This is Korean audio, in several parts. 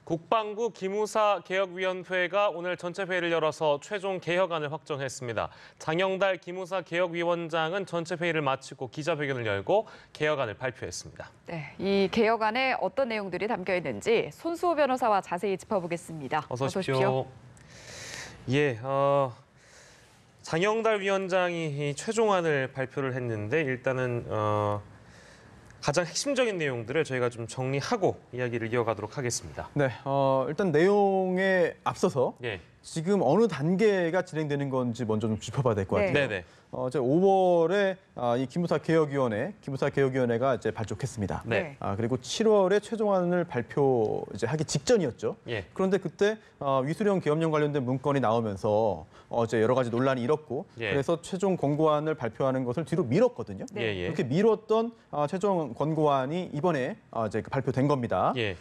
국방부 기무사 개혁위원회가 오늘 전체 회의를 열어서 최종 개혁안을 확정했습니다. 장영달 기무사 개혁위원장은 전체 회의를 마치고 기자회견을 열고 개혁안을 발표했습니다. 네, 이 개혁안에 어떤 내용들이 담겨 있는지 손수호 변호사와 자세히 짚어보겠습니다. 어서 오십시오. 예, 장영달 위원장이 이 최종안을 발표를 했는데 일단은 가장 핵심적인 내용들을 저희가 좀 정리하고 이야기를 이어가도록 하겠습니다. 네, 일단 내용에 앞서서 예. 지금 어느 단계가 진행되는 건지 먼저 좀 짚어봐야 될 것 같아요. 네네. 이제 5월에 이 기무사개혁위원회가 이제 발족했습니다. 네. 그리고 7월에 최종안을 발표 이제 하기 직전이었죠. 예. 그런데 그때 위수령 계엄령 관련된 문건이 나오면서 이제 여러 가지 논란이 일었고, 예. 그래서 최종 권고안을 발표하는 것을 뒤로 미뤘거든요. 예, 예. 그렇게 미뤘던 최종 권고안이 이번에 이제 발표된 겁니다. 예.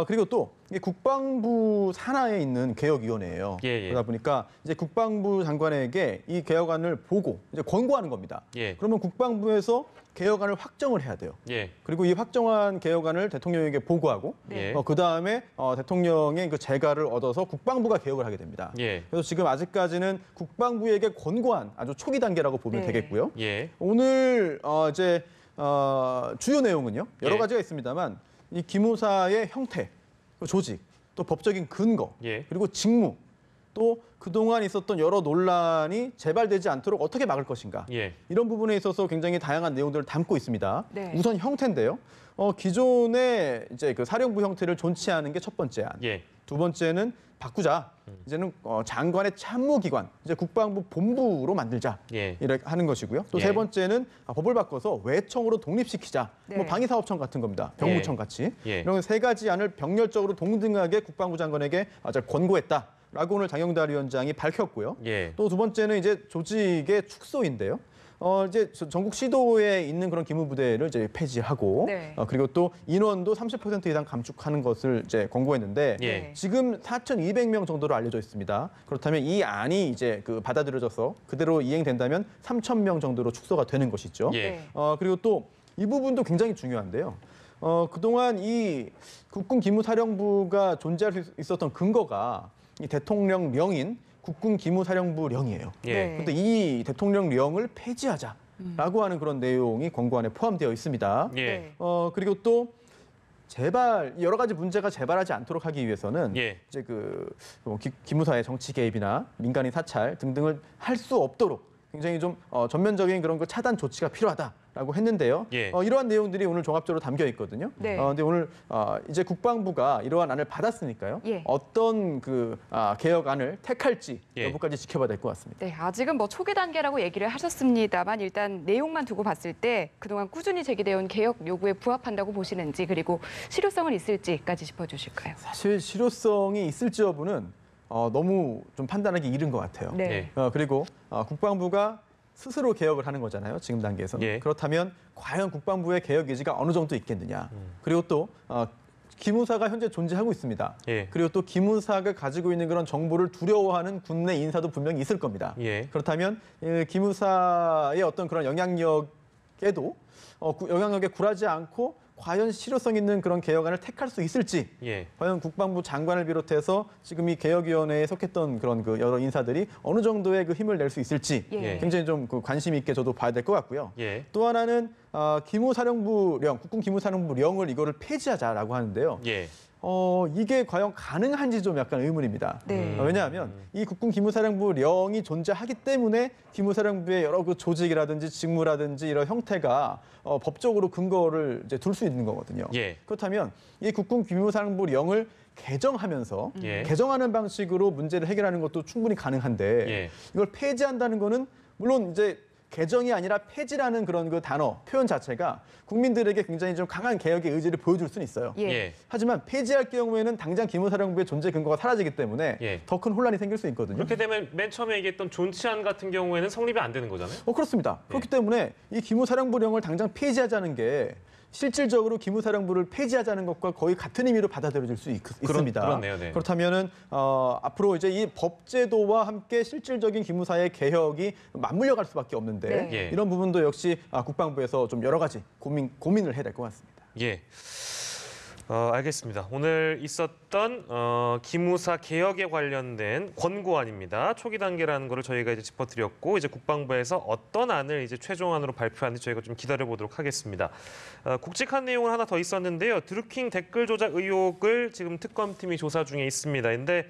그리고 또 이게 국방부 산하에 있는 개혁위원회예요. 예, 예. 그러다 보니까 이제 국방부 장관에게 이 개혁안을 보고 이제 권고하는 겁니다. 예. 그러면 국방부에서 개혁안을 확정을 해야 돼요. 예. 그리고 이 확정한 개혁안을 대통령에게 보고하고 네. 그다음에 대통령의 그 재가를 얻어서 국방부가 개혁을 하게 됩니다. 예. 그래서 지금 아직까지는 국방부에게 권고한 아주 초기 단계라고 보면 네. 되겠고요. 예. 오늘 이제 주요 내용은요. 여러 예. 가지가 있습니다만 이 기무사의 형태, 조직, 또 법적인 근거, 예. 그리고 직무, 또 그동안 있었던 여러 논란이 재발되지 않도록 어떻게 막을 것인가. 예. 이런 부분에 있어서 굉장히 다양한 내용들을 담고 있습니다. 네. 우선 형태인데요. 기존의 이제 그 사령부 형태를 존치하는 게 첫 번째 안. 예. 두 번째는 바꾸자. 이제는 장관의 참모기관, 이제 국방부 본부로 만들자. 예. 이렇게 하는 것이고요. 또 예. 세 번째는 법을 바꿔서 외청으로 독립시키자. 네. 뭐 방위사업청 같은 겁니다. 병무청 같이. 예. 이런 세 가지 안을 병렬적으로 동등하게 국방부 장관에게 권고했다라고 오늘 장영달 위원장이 밝혔고요. 예. 또 두 번째는 이제 조직의 축소인데요. 이제 전국 시도에 있는 그런 기무부대를 이제 폐지하고, 네. 그리고 또 인원도 30% 이상 감축하는 것을 이제 권고했는데, 예. 지금 4,200명 정도로 알려져 있습니다. 그렇다면 이 안이 이제 받아들여져서 그대로 이행된다면 3,000명 정도로 축소가 되는 것이죠. 예. 네. 그리고 또 이 부분도 굉장히 중요한데요. 그동안 이 국군 기무사령부가 존재할 수 있었던 근거가 이 대통령령인 국군 기무사령부령이에요. 예. 네. 그런데 이 대통령령을 폐지하자라고 하는 그런 내용이 권고안에 포함되어 있습니다. 예. 네. 그리고 또 여러 가지 문제가 재발하지 않도록 하기 위해서는 예. 이제 기무사의 정치 개입이나 민간인 사찰 등등을 할 수 없도록 굉장히 좀 전면적인 그런 그 차단 조치가 필요하다라고 했는데요. 예. 이러한 내용들이 오늘 종합적으로 담겨 있거든요. 네. 근데 오늘 이제 국방부가 이러한 안을 받았으니까요. 예. 어떤 개혁안을 택할지 예. 여부까지 지켜봐야 될 것 같습니다. 네, 아직은 뭐 초기 단계라고 얘기를 하셨습니다만 일단 내용만 두고 봤을 때 그동안 꾸준히 제기되어 온 개혁 요구에 부합한다고 보시는지, 그리고 실효성은 있을지까지 짚어주실까요? 사실 실효성이 있을지 여부는 너무 좀 판단하기 이른 것 같아요. 네. 그리고 국방부가 스스로 개혁을 하는 거잖아요. 지금 단계에서. 예. 그렇다면 과연 국방부의 개혁 의지가 어느 정도 있겠느냐. 그리고 또 기무사가 현재 존재하고 있습니다. 예. 그리고 또 기무사가 가지고 있는 그런 정보를 두려워하는 군내 인사도 분명히 있을 겁니다. 예. 그렇다면 기무사의 어떤 그런 영향력에 굴하지 않고 과연 실효성 있는 그런 개혁안을 택할 수 있을지, 예. 과연 국방부 장관을 비롯해서 지금 이 개혁위원회에 속했던 그런 여러 인사들이 어느 정도의 힘을 낼 수 있을지 예. 굉장히 좀 관심 있게 저도 봐야 될 것 같고요. 예. 또 하나는 기무사령부령, 국군 기무사령부령을 이거를 폐지하자라고 하는데요. 예. 이게 과연 가능한지 좀 약간 의문입니다. 네. 왜냐하면 이 국군 기무사령부령이 존재하기 때문에 기무사령부의 여러 그 조직이라든지 직무라든지 이런 형태가 법적으로 근거를 이제 둘 수 있는 거거든요. 예. 그렇다면 이 국군 기무사령부령을 개정하면서 예. 개정하는 방식으로 문제를 해결하는 것도 충분히 가능한데 예. 이걸 폐지한다는 거는 물론 이제 개정이 아니라 폐지라는 그런 그 단어, 표현 자체가 국민들에게 굉장히 좀 강한 개혁의 의지를 보여줄 수는 있어요. 예. 예. 하지만 폐지할 경우에는 당장 기무사령부의 존재 근거가 사라지기 때문에 예. 더 큰 혼란이 생길 수 있거든요. 그렇게 되면 맨 처음에 얘기했던 존치안 같은 경우에는 성립이 안 되는 거잖아요. 그렇습니다. 그렇기 때문에 이 기무사령부령을 당장 폐지하자는 게 실질적으로 기무사령부를 폐지하자는 것과 거의 같은 의미로 받아들여질 수 있습니다. 그렇네요. 네. 그렇다면은 앞으로 이제 이 법제도와 함께 실질적인 기무사의 개혁이 맞물려 갈 수밖에 없는데 네. 예. 이런 부분도 역시 국방부에서 좀 여러 가지 고민을 해야 될 것 같습니다. 예. 알겠습니다. 오늘 있었던 기무사 개혁에 관련된 권고안입니다. 초기 단계라는 거를 저희가 이제 짚어드렸고 이제 국방부에서 어떤 안을 이제 최종안으로 발표하는지 저희가 좀 기다려보도록 하겠습니다. 굵직한 내용은 하나 더 있었는데요. 드루킹 댓글 조작 의혹을 지금 특검팀이 조사 중에 있습니다. 근데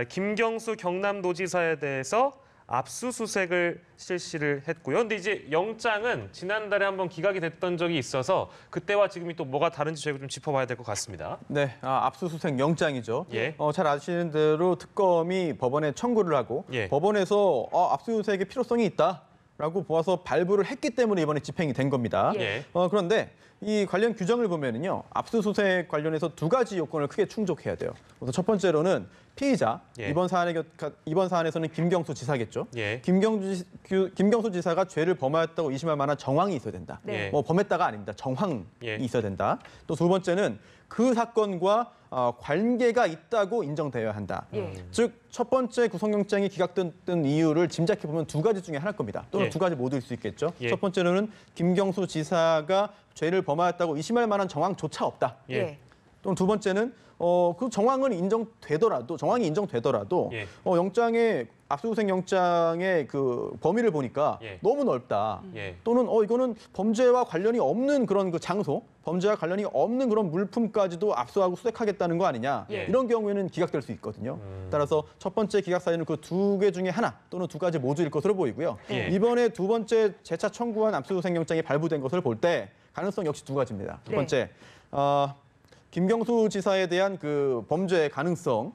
김경수 경남도지사에 대해서 압수수색을 실시를 했고요. 근데 이제 영장은 지난달에 한번 기각이 됐던 적이 있어서 그때와 지금이 또 뭐가 다른지 저희가 좀 짚어봐야 될 것 같습니다. 네, 압수수색 영장이죠. 예. 잘 아시는 대로 특검이 법원에 청구를 하고 예. 법원에서 압수수색의 필요성이 있다라고 보아서 발부를 했기 때문에 이번에 집행이 된 겁니다. 예. 그런데 이 관련 규정을 보면은요, 압수수색 관련해서 두 가지 요건을 크게 충족해야 돼요. 그래서 첫 번째로는 피의자, 예. 이번 사안에서는 김경수 지사겠죠. 예. 김경수 지사가 죄를 범하였다고 의심할 만한 정황이 있어야 된다. 네. 뭐 범했다가 아닙니다. 정황이 예. 있어야 된다. 또 두 번째는 그 사건과 관계가 있다고 인정되어야 한다. 예. 즉, 첫 번째 구속영장이 기각됐던 이유를 짐작해 보면 두 가지 중에 하나일 겁니다. 또는 예. 두 가지 모두일 수 있겠죠. 예. 첫 번째로는 김경수 지사가 죄를 범하였다고 의심할 만한 정황조차 없다. 예. 또는 두 번째는 그 정황이 인정되더라도 예. 압수수색 영장의 그 범위를 보니까 예. 너무 넓다. 예. 또는 이거는 범죄와 관련이 없는 그런 그 장소, 범죄와 관련이 없는 그런 물품까지도 압수하고 수색하겠다는 거 아니냐. 예. 이런 경우에는 기각될 수 있거든요. 따라서 첫 번째 기각 사유는 그 두 개 중에 하나 또는 두 가지 모두일 것으로 보이고요. 예. 이번에 두 번째 재차 청구한 압수수색 영장이 발부된 것을 볼 때 가능성 역시 두 가지입니다. 첫 네. 번째, 김경수 지사에 대한 그 범죄 가능성에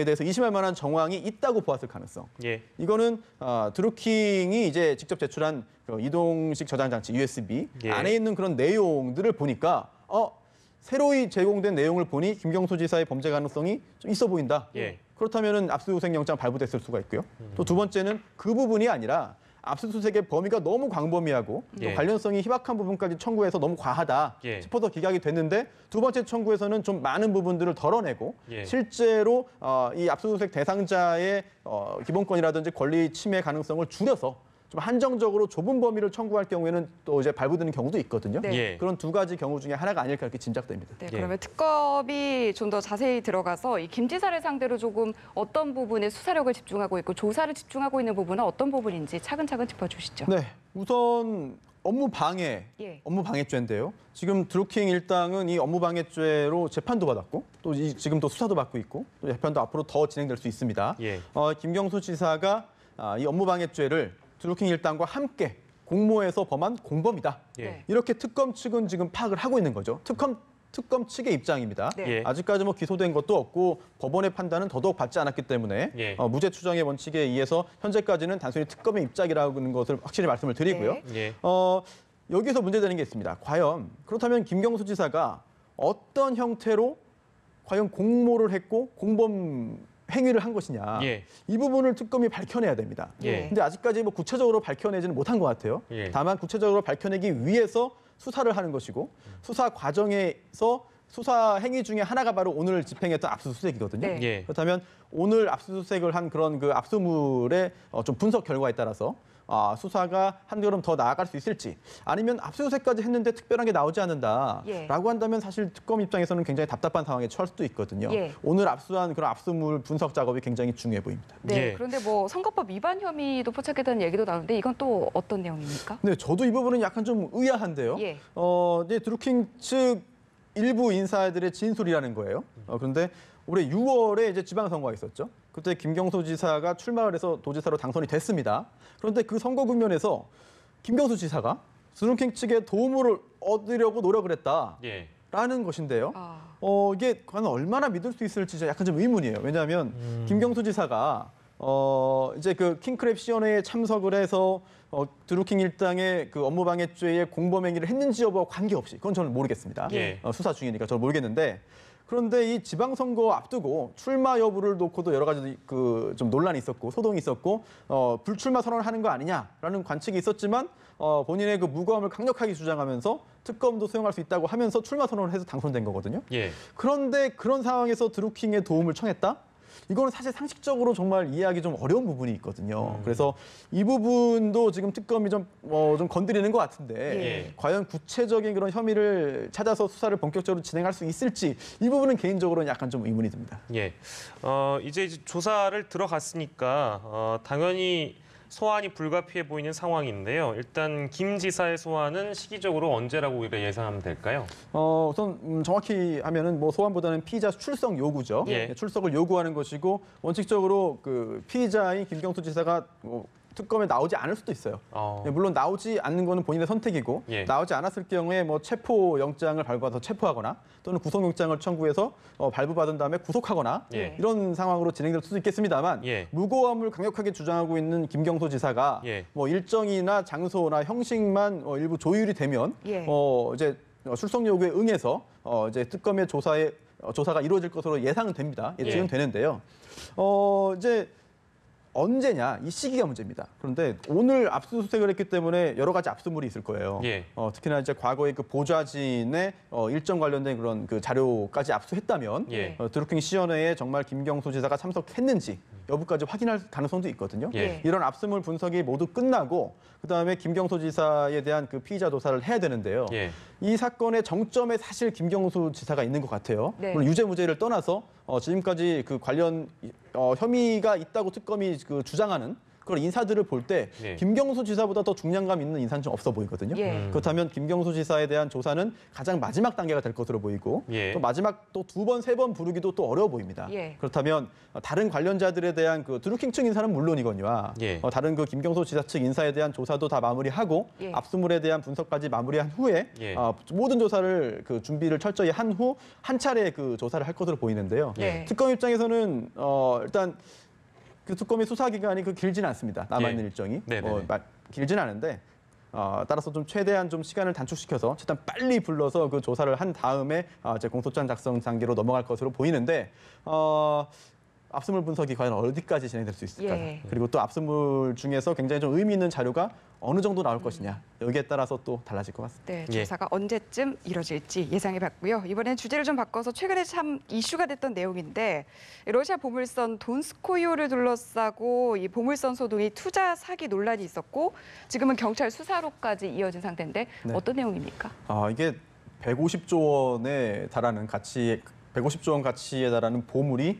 대해서 의심할 만한 정황이 있다고 보았을 가능성. 예. 이거는 드루킹이 이제 직접 제출한 그 이동식 저장 장치 USB 예. 안에 있는 그런 내용들을 보니까 새로이 제공된 내용을 보니 김경수 지사의 범죄 가능성이 좀 있어 보인다. 예. 그렇다면은 압수수색 영장 발부됐을 수가 있고요. 또 두 번째는 그 부분이 아니라 압수수색의 범위가 너무 광범위하고 예. 또 관련성이 희박한 부분까지 청구해서 너무 과하다 예. 싶어서 기각이 됐는데 두 번째 청구에서는 좀 많은 부분들을 덜어내고 예. 실제로 이 압수수색 대상자의 기본권이라든지 권리 침해 가능성을 줄여서 좀 한정적으로 좁은 범위를 청구할 경우에는 또 이제 발부되는 경우도 있거든요. 네. 예. 그런 두 가지 경우 중에 하나가 아닐까 이렇게 짐작됩니다. 네, 예. 그러면 특검이 좀 더 자세히 들어가서 이 김 지사를 상대로 조금 어떤 부분에 수사력을 집중하고 있고 조사를 집중하고 있는 부분은 어떤 부분인지 차근차근 짚어주시죠. 네, 우선 업무방해죄인데요. 지금 드루킹 일당은 이 업무방해죄로 재판도 받았고 또 지금 또 수사도 받고 있고 또 재판도 앞으로 더 진행될 수 있습니다. 예. 김경수 지사가 이 업무방해죄를 드루킹 일당과 함께 공모해서 범한 공범이다. 예. 이렇게 특검 측은 지금 파악을 하고 있는 거죠. 특검 측의 입장입니다. 네. 예. 아직까지 뭐 기소된 것도 없고 법원의 판단은 더더욱 받지 않았기 때문에 예. 무죄 추정의 원칙에 의해서 현재까지는 단순히 특검의 입장이라는 것을 확실히 말씀을 드리고요. 네. 예. 여기서 문제되는 게 있습니다. 과연 그렇다면 김경수 지사가 어떤 형태로 과연 공모를 했고 공범 행위를 한 것이냐. 예. 이 부분을 특검이 밝혀내야 됩니다. 예. 근데 아직까지 뭐 구체적으로 밝혀내지는 못한 것 같아요. 예. 다만 구체적으로 밝혀내기 위해서 수사를 하는 것이고 수사 과정에서 수사 행위 중에 하나가 바로 오늘 집행했던 압수수색이거든요. 네. 예. 그렇다면 오늘 압수수색을 한 그런 그 압수물의 좀 분석 결과에 따라서 수사가 한 걸음 더 나아갈 수 있을지 아니면 압수수색까지 했는데 특별한 게 나오지 않는다라고 예. 한다면 사실 특검 입장에서는 굉장히 답답한 상황에 처할 수도 있거든요. 예. 오늘 압수한 그런 압수물 분석 작업이 굉장히 중요해 보입니다. 네, 예. 그런데 뭐 선거법 위반 혐의도 포착했다는 얘기도 나오는데 이건 또 어떤 내용입니까? 네, 저도 이 부분은 약간 좀 의아한데요. 예. 이제 드루킹 측 일부 인사들의 진술이라는 거예요. 그런데 올해 6월에 이제 지방선거가 있었죠. 그때 김경수 지사가 출마를 해서 도지사로 당선이 됐습니다. 그런데 그 선거 국면에서 김경수 지사가 드루킹 측에 도움을 얻으려고 노력을 했다라는 예. 것인데요. 아, 이게 과연 얼마나 믿을 수 있을지 약간 좀 의문이에요. 왜냐하면 김경수 지사가 이제 그 킹크랩 시연회에 참석을 해서 드루킹 일당의 그 업무방해죄의 공범행위를 했는지 여부와 관계없이 그건 저는 모르겠습니다. 예. 수사 중이니까 저는 모르겠는데 그런데 이 지방선거 앞두고 출마 여부를 놓고도 여러 가지 그 좀 논란이 있었고 소동이 있었고 불출마 선언을 하는 거 아니냐라는 관측이 있었지만 본인의 그 무고함을 강력하게 주장하면서 특검도 수용할 수 있다고 하면서 출마 선언을 해서 당선된 거거든요. 예. 그런데 그런 상황에서 드루킹의 도움을 청했다? 이거는 사실 상식적으로 정말 이해하기 좀 어려운 부분이 있거든요. 그래서 이 부분도 지금 특검이 좀 건드리는 것 같은데 예. 과연 구체적인 그런 혐의를 찾아서 수사를 본격적으로 진행할 수 있을지 이 부분은 개인적으로는 약간 좀 의문이 듭니다. 예. 이제 조사를 들어갔으니까 당연히 소환이 불가피해 보이는 상황인데요. 일단 김 지사의 소환은 시기적으로 언제라고 우리가 예상하면 될까요? 우선 정확히 하면은 뭐 소환보다는 피의자 출석 요구죠. 예. 출석을 요구하는 것이고 원칙적으로 그 피의자인 김경수 지사가 특검에 나오지 않을 수도 있어요. 물론 나오지 않는 거는 본인의 선택이고 예. 나오지 않았을 경우에 뭐 체포 영장을 발부해서 체포하거나 또는 구속 영장을 청구해서 발부받은 다음에 구속하거나 예. 이런 상황으로 진행될 수도 있겠습니다만 예. 무고함을 강력하게 주장하고 있는 김경수 지사가 예. 뭐 일정이나 장소나 형식만 일부 조율이 되면 예. 이제 출석 요구에 응해서 이제 특검의 조사가 이루어질 것으로 예상은 됩니다. 예측은 예. 되는데요. 이제 언제냐 이 시기가 문제입니다. 그런데 오늘 압수수색을 했기 때문에 여러 가지 압수물이 있을 거예요. 예. 특히나 이제 과거에 그 보좌진의 일정 관련된 그런 그 자료까지 압수했다면 예. 드루킹 시연회에 정말 김경수 지사가 참석했는지 여부까지 확인할 가능성도 있거든요. 예. 이런 압수물 분석이 모두 끝나고 그다음에 김경수 지사에 대한 그 피의자 조사를 해야 되는데요. 예. 이 사건의 정점에 사실 김경수 지사가 있는 것 같아요. 네. 물론 유죄 무죄를 떠나서 지금까지 그 관련 혐의가 있다고 특검이 그 주장하는 그런 인사들을 볼 때 예. 김경수 지사보다 더 중량감 있는 인사는 좀 없어 보이거든요. 예. 그렇다면 김경수 지사에 대한 조사는 가장 마지막 단계가 될 것으로 보이고 예. 또 마지막 또 두 번, 세 번 부르기도 또 어려워 보입니다. 예. 그렇다면 다른 관련자들에 대한 그 드루킹 측 인사는 물론이거니와 예. 다른 그 김경수 지사 측 인사에 대한 조사도 다 마무리하고 예. 압수물에 대한 분석까지 마무리한 후에 예. 모든 조사를 그 준비를 철저히 한 후 한 차례 그 조사를 할 것으로 보이는데요. 예. 특검 입장에서는 일단 그 특검의 수사 기간이 그 길지는 않습니다. 남아있는 예. 일정이 네네네. 길지는 않은데 따라서 좀 최대한 좀 시간을 단축시켜서 최대한 빨리 불러서 그 조사를 한 다음에 이제 공소장 작성 단계로 넘어갈 것으로 보이는데 압수물 분석이 과연 어디까지 진행될 수 있을까? 예. 그리고 또 압수물 중에서 굉장히 좀 의미 있는 자료가 어느 정도 나올 것이냐 여기에 따라서 또 달라질 것 같습니다. 네, 예. 조사가 언제쯤 이뤄질지 예상해봤고요. 이번엔 주제를 좀 바꿔서 최근에 참 이슈가 됐던 내용인데 러시아 보물선 돈스코이호를 둘러싸고 이 보물선 소동이 투자 사기 논란이 있었고 지금은 경찰 수사로까지 이어진 상태인데 네. 어떤 내용입니까? 이게 150조 원에 달하는 가치, 150조 원 가치에 달하는 보물이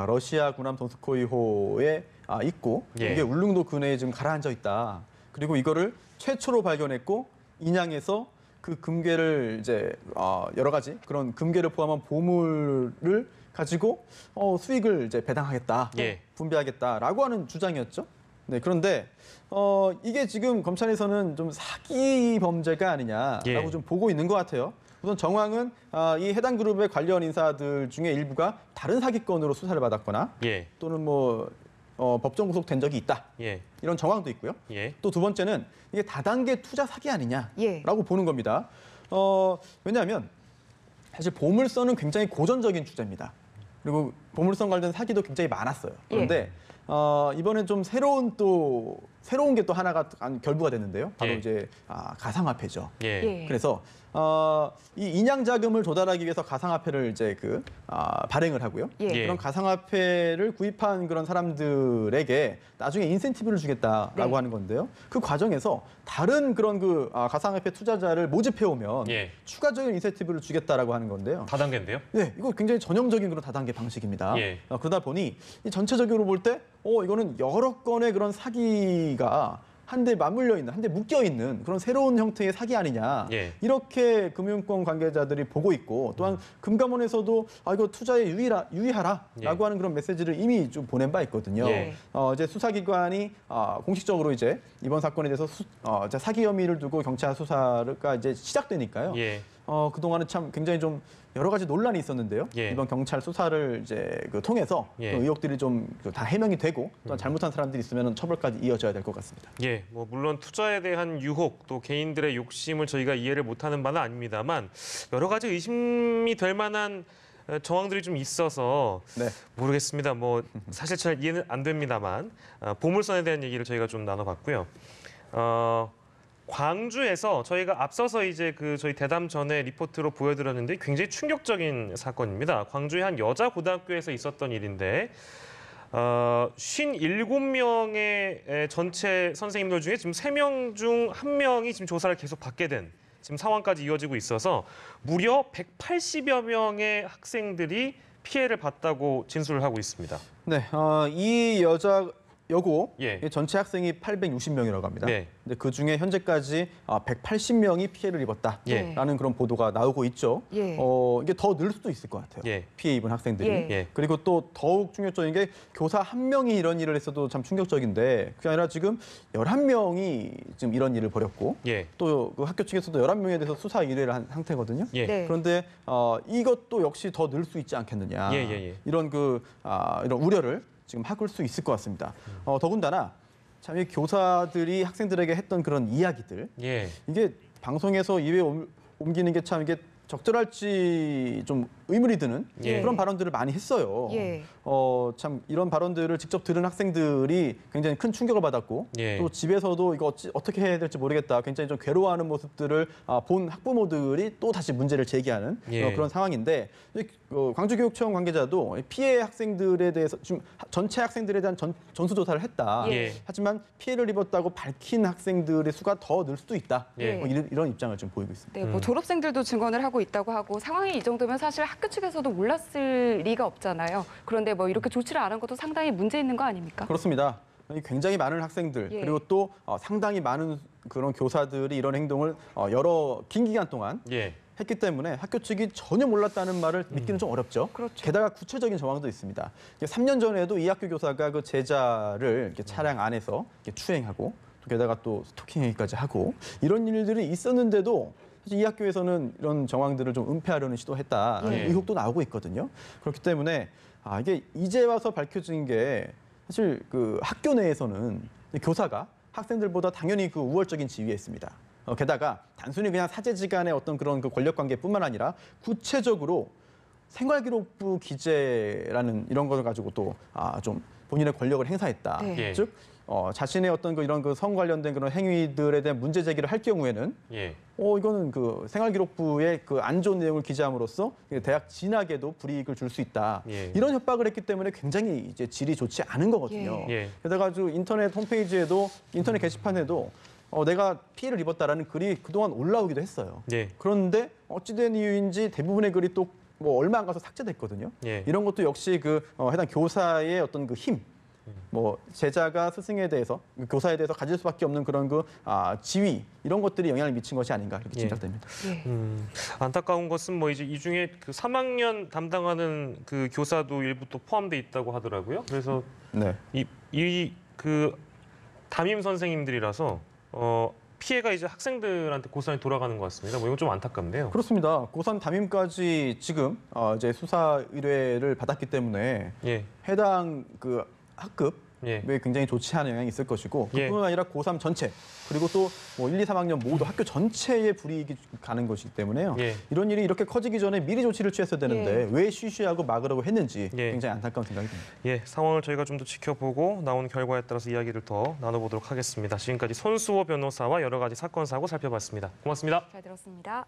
러시아 군함 돈스코이호에 있고 예. 이게 울릉도 근해에 지금 가라앉아 있다. 그리고 이거를 최초로 발견했고 인양해서 그 금괴를 이제 여러 가지 그런 금괴를 포함한 보물을 가지고 수익을 이제 배당하겠다, 예. 분배하겠다라고 하는 주장이었죠. 네, 그런데 이게 지금 검찰에서는 좀 사기 범죄가 아니냐라고 예. 좀 보고 있는 것 같아요. 우선 정황은 이 해당 그룹의 관련 인사들 중에 일부가 다른 사기건으로 수사를 받았거나 예. 또는 뭐 법정 구속된 적이 있다. 예. 이런 정황도 있고요. 예. 또 두 번째는 이게 다단계 투자 사기 아니냐라고 예. 보는 겁니다. 왜냐하면 사실 보물선은 굉장히 고전적인 주제입니다. 그리고 보물선 관련 사기도 굉장히 많았어요. 그런데 이번엔 좀 새로운 게 또 하나가 결부가 됐는데요. 바로 예. 이제 가상화폐죠. 예. 예. 그래서 이 인양 자금을 조달하기 위해서 가상화폐를 이제 발행을 하고요. 예. 예. 그런 가상화폐를 구입한 그런 사람들에게 나중에 인센티브를 주겠다라고 네. 하는 건데요. 그 과정에서 다른 그런 가상화폐 투자자를 모집해 오면 예. 추가적인 인센티브를 주겠다라고 하는 건데요. 다단계인데요? 네, 이거 굉장히 전형적인 그런 다단계 방식입니다. 예. 그러다 보니 이 전체적으로 볼 때, 이거는 여러 건의 그런 사기가 한데 맞물려 있는, 한데 묶여 있는 그런 새로운 형태의 사기 아니냐. 예. 이렇게 금융권 관계자들이 보고 있고, 또한 금감원에서도 이거 투자에 유의하라라고 예. 하는 그런 메시지를 이미 좀 보낸 바 있거든요. 예. 이제 수사기관이 공식적으로 이제 이번 사건에 대해서 이제 사기 혐의를 두고 경찰 수사가 이제 시작되니까요. 예. 그동안은 참 굉장히 좀 여러 가지 논란이 있었는데요. 예. 이번 경찰 수사를 이제 통해서 예. 그 의혹들이 좀 다 해명이 되고 또 잘못한 사람들이 있으면 처벌까지 이어져야 될 것 같습니다. 예, 뭐 물론 투자에 대한 유혹 또 개인들의 욕심을 저희가 이해를 못하는 바는 아닙니다만 여러 가지 의심이 될 만한 정황들이 좀 있어서 네. 모르겠습니다. 뭐 사실 잘 이해는 안 됩니다만 보물선에 대한 얘기를 저희가 좀 나눠봤고요. 광주에서 저희가 앞서서 이제 저희 대담 전에 리포트로 보여드렸는데 굉장히 충격적인 사건입니다. 광주의 한 여자 고등학교에서 있었던 일인데 57명의 전체 선생님들 중에 지금 3명 중 1명이 지금 조사를 계속 받게 된 지금 상황까지 이어지고 있어서 무려 180여 명의 학생들이 피해를 봤다고 진술을 하고 있습니다. 네, 이 여고 예. 전체 학생이 860명이라고 합니다. 네. 근데 그 중에 현재까지 180명이 피해를 입었다라는 예. 그런 보도가 나오고 있죠. 예. 이게 더 늘 수도 있을 것 같아요. 예. 피해 입은 학생들이. 예. 예. 그리고 또 더욱 충격적인 게 교사 한 명이 이런 일을 했어도 참 충격적인데 그게 아니라 지금 11명이 지금 이런 일을 벌였고 예. 또 그 학교 측에서도 11명에 대해서 수사 의뢰를 한 상태거든요. 예. 네. 그런데 이것도 역시 더 늘 수 있지 않겠느냐. 이런 이런 우려를 지금 하실 수 있을 것 같습니다. 더군다나 참 이 교사들이 학생들에게 했던 그런 이야기들 예. 이게 방송에서 입에 옮기는 게 참 이게 적절할지 좀 의문이 드는 예. 그런 발언들을 많이 했어요. 예. 참 이런 발언들을 직접 들은 학생들이 굉장히 큰 충격을 받았고 예. 또 집에서도 이거 어떻게 해야 될지 모르겠다. 굉장히 좀 괴로워하는 모습들을 본 학부모들이 또 다시 문제를 제기하는 예. 그런 상황인데 광주교육청 관계자도 피해 학생들에 대해서 지금 전체 학생들에 대한 전수조사를 했다. 예. 하지만 피해를 입었다고 밝힌 학생들의 수가 더 늘 수도 있다. 예. 이런 입장을 좀 보이고 있습니다. 네, 뭐 졸업생들도 증언을 하고 있다고 하고 상황이 이 정도면 사실 학교 측에서도 몰랐을 리가 없잖아요. 그런데 뭐 이렇게 조치를 안 한 것도 상당히 문제 있는 거 아닙니까? 그렇습니다. 굉장히 많은 학생들 예. 그리고 또 상당히 많은 그런 교사들이 이런 행동을 긴 기간 동안 예. 했기 때문에 학교 측이 전혀 몰랐다는 말을 믿기는 좀 어렵죠. 그렇죠. 게다가 구체적인 정황도 있습니다. 3년 전에도 이 학교 교사가 그 제자를 이렇게 차량 안에서 이렇게 추행하고 또 게다가 또 스토킹 행위까지 하고 이런 일들이 있었는데도 사실 이 학교에서는 이런 정황들을 좀 은폐하려는 시도했다는 예. 의혹도 나오고 있거든요. 그렇기 때문에 이게 이제 와서 밝혀진 게 사실 그 학교 내에서는 교사가 학생들보다 당연히 그 우월적인 지위에 있습니다. 게다가 단순히 그냥 사제지간의 어떤 그런 그 권력 관계뿐만 아니라 구체적으로 생활기록부 기재라는 이런 것을 가지고 또 좀 본인의 권력을 행사했다. 네. 예. 즉 자신의 어떤 이런 성 관련된 그런 행위들에 대한 문제 제기를 할 경우에는 예. 이거는 그 생활기록부의 그 안 좋은 내용을 기재함으로써 대학 진학에도 불이익을 줄 수 있다. 예. 이런 협박을 했기 때문에 굉장히 이제 질이 좋지 않은 거거든요. 예. 게다가 인터넷 홈페이지에도 인터넷 게시판에도 내가 피해를 입었다라는 글이 그동안 올라오기도 했어요. 예. 그런데 어찌된 이유인지 대부분의 글이 또 뭐 얼마 안 가서 삭제됐거든요. 예. 이런 것도 역시 해당 교사의 어떤 그 힘, 뭐 제자가 스승에 대해서 교사에 대해서 가질 수밖에 없는 그런 지위 이런 것들이 영향을 미친 것이 아닌가 이렇게 예. 짐작됩니다. 예. 안타까운 것은 뭐 이제 이 중에 그 3학년 담당하는 그 교사도 일부 또 포함돼 있다고 하더라고요. 그래서 네. 그 담임 선생님들이라서 피해가 이제 학생들한테 고스란히 돌아가는 것 같습니다. 뭐 이건 좀 안타깝네요. 그렇습니다. 고3 담임까지 지금 이제 수사 의뢰를 받았기 때문에 예. 해당 그 학급 예. 굉장히 좋지 않은 영향이 있을 것이고 예. 그뿐만 아니라 고3 전체 그리고 또 뭐 1, 2, 3학년 모두 학교 전체에 불이익이 가는 것이기 때문에요. 예. 이런 일이 이렇게 커지기 전에 미리 조치를 취했어야 되는데 왜 쉬쉬하고 막으라고 했는지 예. 굉장히 안타까운 생각이 듭니다. 예, 상황을 저희가 좀 더 지켜보고 나온 결과에 따라서 이야기를 더 나눠보도록 하겠습니다. 지금까지 손수호 변호사와 여러 가지 사건 사고 살펴봤습니다. 고맙습니다. 잘 들었습니다.